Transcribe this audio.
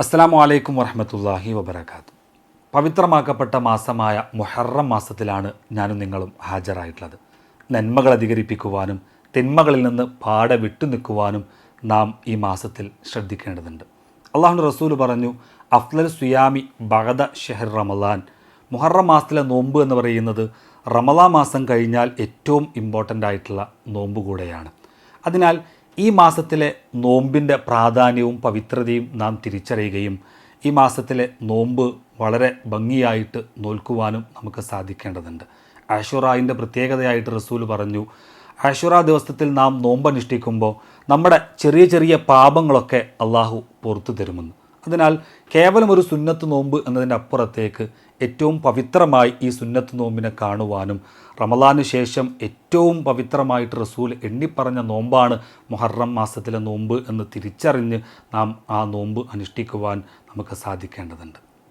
അസ്സലാമു അലൈക്കും വറഹ്മത്തുള്ളാഹി വബറകാതുഹു. പവിത്രമാക്കപ്പെട്ട മാസമായ മുഹറം മാസത്തിലാണ് ഞാനും നിങ്ങളും ഹാജരായിട്ടുള്ളത്. നന്മകൾ അധികരിപ്പിക്കുവാനും തിന്മകളിൽ നിന്ന് പാടെ വിട്ടുനിൽക്കുവാനും നാം ഈ മാസത്തിൽ ശ്രദ്ധിക്കേണ്ടതുണ്ട്. അള്ളാഹുവിൻ്റെ റസൂൽ പറഞ്ഞു, അഫ്ളൽ സുയാമി ബഅദ ഷഹർ റമളാൻ. മുഹറം മാസത്തിലെ നോമ്പ് എന്ന് പറയുന്നത് റമളാൻ മാസം കഴിഞ്ഞാൽ ഏറ്റവും ഇമ്പോർട്ടൻ്റ് ആയിട്ടുള്ള നോമ്പ് കൂടെയാണ്. അതിനാൽ ഈ മാസത്തിലെ നോമ്പിൻ്റെ പ്രാധാന്യവും പവിത്രതയും നാം തിരിച്ചറിയുകയും ഈ മാസത്തിലെ നോമ്പ് വളരെ ഭംഗിയായിട്ട് നോൽക്കുവാനും നമുക്ക് സാധിക്കേണ്ടതുണ്ട്. ആഷുറായിൻ്റെ പ്രത്യേകതയായിട്ട് റസൂൽ പറഞ്ഞു, ആഷുറ ദിവസത്തിൽ നാം നോമ്പനുഷ്ഠിക്കുമ്പോൾ നമ്മുടെ ചെറിയ ചെറിയ പാപങ്ങളൊക്കെ അള്ളാഹു പുറത്തു തരുമെന്ന്. അതിനാൽ കേവലം ഒരു സുന്നത്ത് നോമ്പ് എന്നതിൻ്റെ അപ്പുറത്തേക്ക് ഏറ്റവും പവിത്രമായി ഈ സുന്നത്ത് നോമ്പിനെ കാണുവാനും റമളാനു ശേഷം ഏറ്റവും പവിത്രമായിട്ട് റസൂൽ എണ്ണിപ്പറഞ്ഞ നോമ്പാണ് മുഹറം മാസത്തിലെ നോമ്പ് എന്ന് തിരിച്ചറിഞ്ഞ് നാം ആ നോമ്പ് അനുഷ്ഠിക്കുവാൻ നമുക്ക് സാധിക്കേണ്ടതുണ്ട്.